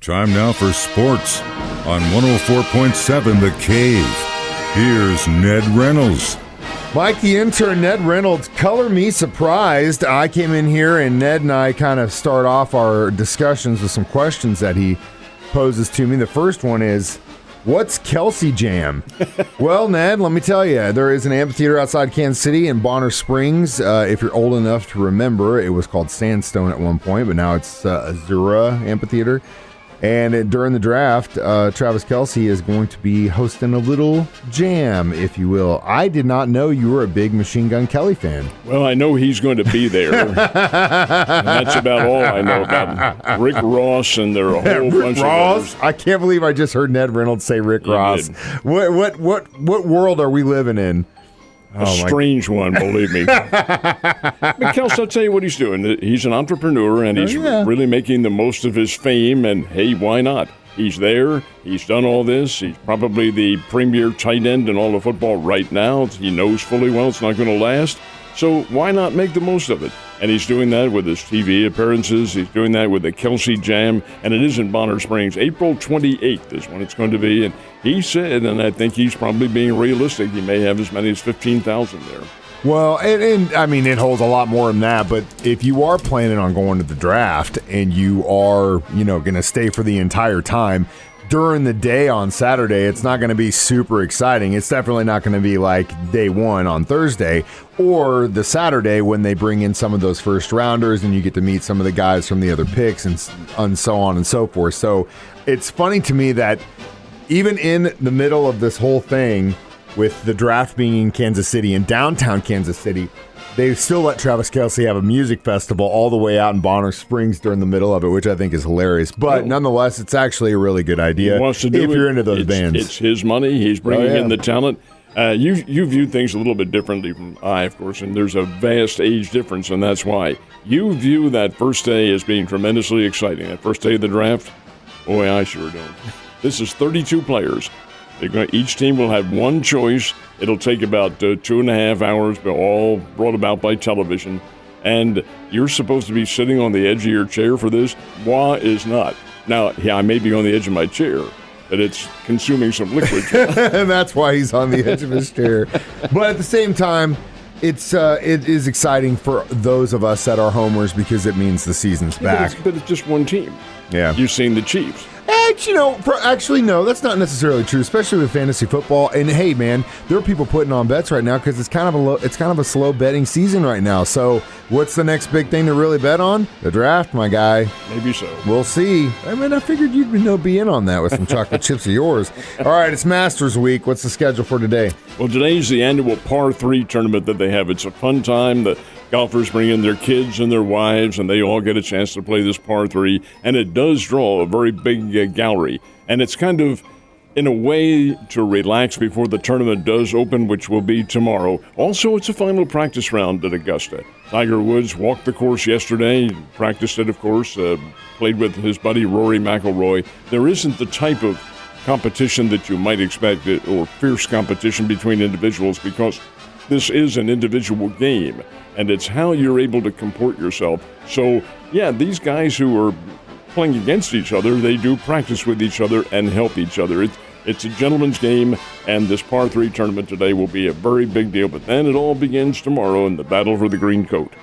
Time now for sports on 104.7 The Cave. Here's Ned Reynolds. Mike, the intern, Ned Reynolds, color me surprised. I came in here and Ned and I kind of start off our discussions with some questions that he poses to me. The first one is, what's Kelce Jam? Well, Ned, let me tell you, there is an amphitheater outside Kansas City in Bonner Springs. If you're old enough to remember, it was called Sandstone at one point, but now it's Azura Amphitheater. And during the draft, Travis Kelce is going to be hosting a little jam, if you will. I did not know you were a big Machine Gun Kelly fan. Well, I know he's going to be there. And that's about all I know about him. Rick Ross, and there are a whole bunch of others. I can't believe I just heard Ned Reynolds say Rick Ross. What world are we living in? A strange one, believe me. But Kelce, I'll tell you what he's doing. He's an entrepreneur, and he's really making the most of his fame, and hey, why not? He's there. He's done all this. He's probably the premier tight end in all of football right now. He knows fully well it's not going to last. So why not make the most of it? And he's doing that with his TV appearances. He's doing that with the Kelce Jam. And it is in Bonner Springs. April 28th is when it's going to be. And he said, and I think he's probably being realistic, he may have as many as 15,000 there. Well, and I mean, it holds a lot more than that. But if you are planning on going to the draft and you are, going to stay for the entire time, during the day on Saturday, it's not going to be super exciting. It's definitely not going to be like day one on Thursday or the Saturday when they bring in some of those first rounders and you get to meet some of the guys from the other picks and so on and so forth. So it's funny to me that even in the middle of this whole thing with the draft being in Kansas City, in downtown Kansas City, they still let Travis Kelce have a music festival all the way out in Bonner Springs during the middle of it, which I think is hilarious. But nonetheless, it's actually a really good idea if you're into those bands. It's his money. He's bringing in the talent. You view things a little bit differently from I, of course, and there's a vast age difference, and that's why. You view that first day as being tremendously exciting. That first day of the draft, boy, I sure don't. This is 32 players. Each team will have one choice. It'll take about 2.5 hours, but all brought about by television. And you're supposed to be sitting on the edge of your chair for this. Why is not? Now, I may be on the edge of my chair, but it's consuming some liquid. And that's why he's on the edge of his chair. But at the same time, it is exciting for those of us that are homers because it means the season's back. But it's just one team. Yeah. You've seen the Chiefs. Actually, no, that's not necessarily true, especially with fantasy football. And hey, man, there are people putting on bets right now because it's kind of a slow betting season right now. So, what's the next big thing to really bet on? The draft, my guy. Maybe so. We'll see. I figured you'd be in on that with some chocolate chips of yours. All right, it's Masters Week. What's the schedule for today? Well, today's the annual Par 3 tournament that they have. It's a fun time. The golfers bring in their kids and their wives, and they all get a chance to play this Par 3. And it does draw a very big gallery. And it's kind of, in a way, to relax before the tournament does open, which will be tomorrow. Also, it's a final practice round at Augusta. Tiger Woods walked the course yesterday, practiced it, of course, played with his buddy Rory McIlroy. There isn't the type of competition that you might expect, or fierce competition between individuals, because this is an individual game, and it's how you're able to comport yourself. So, yeah, these guys who are playing against each other, they do practice with each other and help each other. It's a gentleman's game, and this Par 3 tournament today will be a very big deal, but then it all begins tomorrow in the battle for the green coat.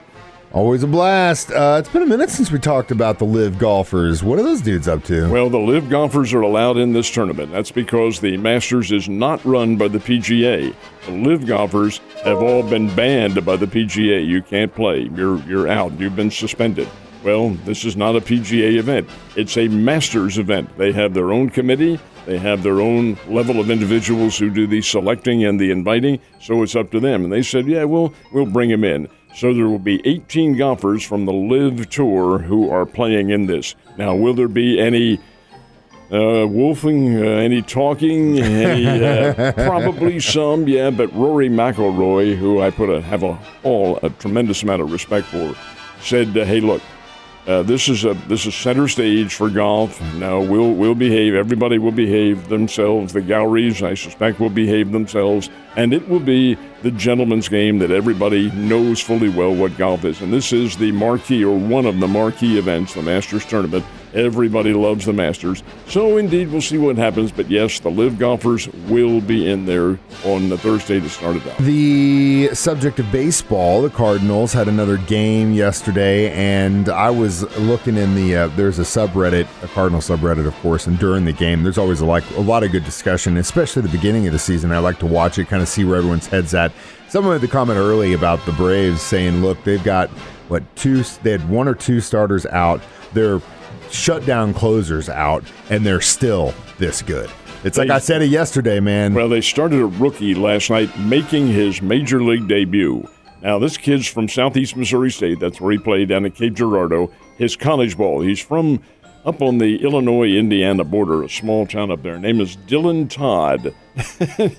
Always a blast. It's been a minute since we talked about the LIV golfers. What are those dudes up to? Well, the LIV golfers are allowed in this tournament. That's because the Masters is not run by the PGA. The LIV golfers have all been banned by the PGA. You can't play. You're out. You've been suspended. Well, this is not a PGA event. It's a Masters event. They have their own committee. They have their own level of individuals who do the selecting and the inviting, so it's up to them. And they said, yeah, we'll bring them in. So there will be 18 golfers from the LIV Tour who are playing in this. Now, will there be any wolfing, any talking? Probably some, yeah. But Rory McIlroy, who I have a tremendous amount of respect for, said, "Hey, look, this is center stage for golf. Now we'll behave. Everybody will behave themselves. The galleries, I suspect, will behave themselves, and it will be the gentleman's game that everybody knows fully well what golf is. And this is the marquee, or one of the marquee events, the Masters Tournament. Everybody loves the Masters. So, indeed, we'll see what happens. But, yes, the live golfers will be in there on the Thursday to start it out. The subject of baseball, the Cardinals had another game yesterday, and I was looking in there's a subreddit, a Cardinal subreddit, of course, and during the game, there's always a lot of good discussion, especially at the beginning of the season. I like to watch it, kind of see where everyone's head's at. Someone had the comment early about the Braves saying, look, they've got, they had one or two starters out. They're shutdown closers out, and they're still this good. It's like I said it yesterday, man. Well, they started a rookie last night making his major league debut. Now, this kid's from Southeast Missouri State. That's where he played, down at Cape Girardeau. His college ball, he's from up on the Illinois-Indiana border, a small town up there. Name is Dylan Todd.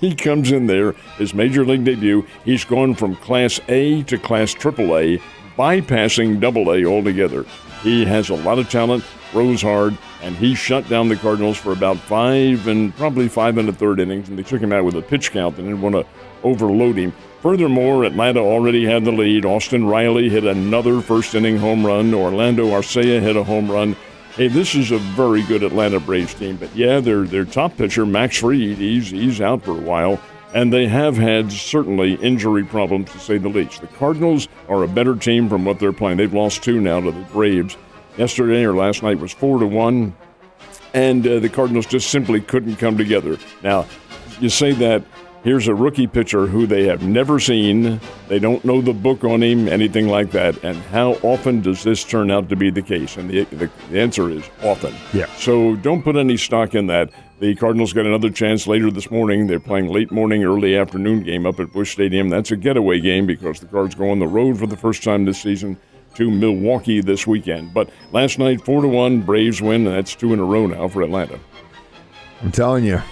He comes in there, his major league debut. He's gone from Class A to Class AAA, bypassing AA altogether. He has a lot of talent, throws hard, and he shut down the Cardinals for about 5 and probably 5 1/3 innings, and they took him out with a pitch count and didn't want to overload him. Furthermore, Atlanta already had the lead. Austin Riley hit another first-inning home run. Orlando Arcea hit a home run. Hey, this is a very good Atlanta Braves team, but yeah, their top pitcher, Max Fried, he's out for a while. And they have had, certainly, injury problems, to say the least. The Cardinals are a better team from what they're playing. They've lost 2 now to the Braves. Yesterday or last night was 4-1, and the Cardinals just simply couldn't come together. Now, you say that, here's a rookie pitcher who they have never seen. They don't know the book on him, anything like that. And how often does this turn out to be the case? And the answer is often. Yeah. So don't put any stock in that. The Cardinals got another chance later this morning. They're playing late morning, early afternoon game up at Busch Stadium. That's a getaway game because the Cards go on the road for the first time this season to Milwaukee this weekend. But last night, 4-1, Braves win, and that's 2 in a row now for Atlanta. I'm telling you,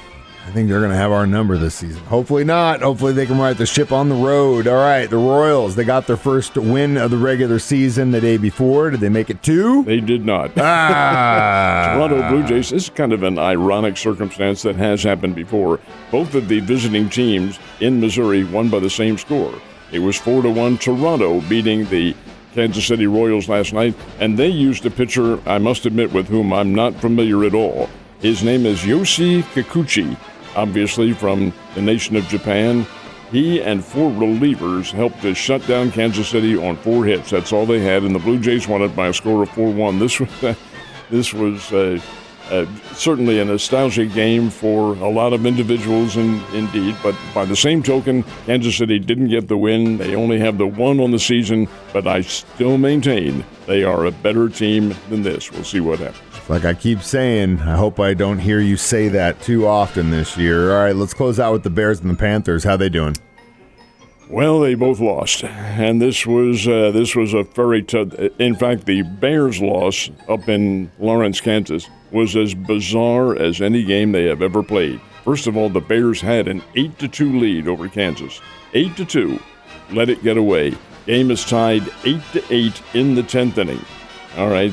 I think they're going to have our number this season. Hopefully not. Hopefully they can right the ship on the road. All right, the Royals, they got their first win of the regular season the day before. Did they make it 2? They did not. Toronto Blue Jays, this is kind of an ironic circumstance that has happened before. Both of the visiting teams in Missouri won by the same score. It was 4-1 Toronto beating the Kansas City Royals last night, and they used a pitcher, I must admit, with whom I'm not familiar at all. His name is Yoshi Kikuchi, obviously from the nation of Japan. He and 4 relievers helped to shut down Kansas City on 4 hits. That's all they had, and the Blue Jays won it by a score of 4-1. This was certainly a nostalgic game for a lot of individuals, indeed. But by the same token, Kansas City didn't get the win. They only have the 1 on the season, but I still maintain they are a better team than this. We'll see what happens. Like I keep saying, I hope I don't hear you say that too often this year. All right, let's close out with the Bears and the Panthers. How they doing? Well, they both lost, and this was a very tough. In fact, the Bears' loss up in Lawrence, Kansas, was as bizarre as any game they have ever played. First of all, the Bears had an 8-2 lead over Kansas. 8-2, let it get away. Game is tied 8-8 in the 10th inning. All right,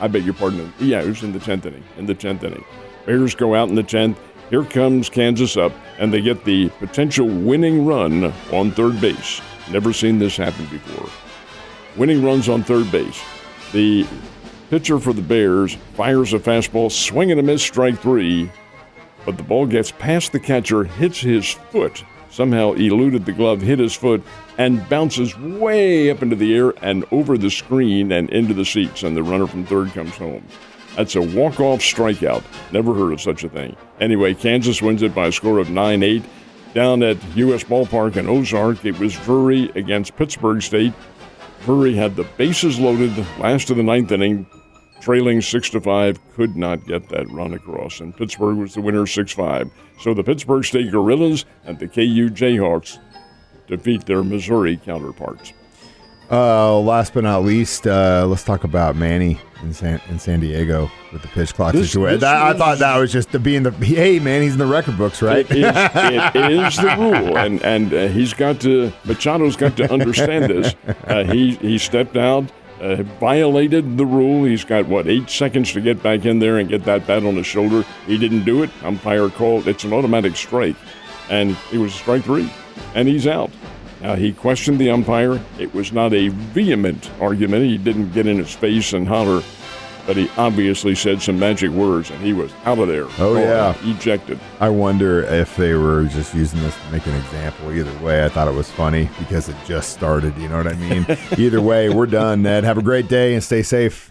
I beg your pardon. Yeah, it was in the 10th inning. Bears go out in the 10th. Here comes Kansas up, and they get the potential winning run on third base. Never seen this happen before. Winning runs on third base. The pitcher for the Bears fires a fastball, swing and a miss, strike 3. But the ball gets past the catcher, hits his foot, somehow eluded the glove, hit his foot, and bounces way up into the air and over the screen and into the seats, and the runner from third comes home. That's a walk-off strikeout. Never heard of such a thing. Anyway, Kansas wins it by a score of 9-8. Down at U.S. Ballpark in Ozark, it was Drury against Pittsburgh State. Drury had the bases loaded last of the 9th inning, trailing 6-5, could not get that run across, and Pittsburgh was the winner 6-5. So the Pittsburgh State Gorillas and the KU Jayhawks defeat their Missouri counterparts. Last but not least, let's talk about Manny in San Diego with the pitch clock situation. I thought that was just hey man, he's in the record books, right? It is the rule, and he's got to. Machado's got to understand this. He stepped out, violated the rule. He's got 8 seconds to get back in there and get that bat on his shoulder. He didn't do it. Umpire called. It's an automatic strike. and it was strike 3, and he's out. Now, he questioned the umpire. It was not a vehement argument. He didn't get in his face and holler, but he obviously said some magic words, and he was out of there. Oh, yeah. Ejected. I wonder if they were just using this to make an example. Either way, I thought it was funny because it just started. You know what I mean? Either way, we're done, Ned. Have a great day and stay safe.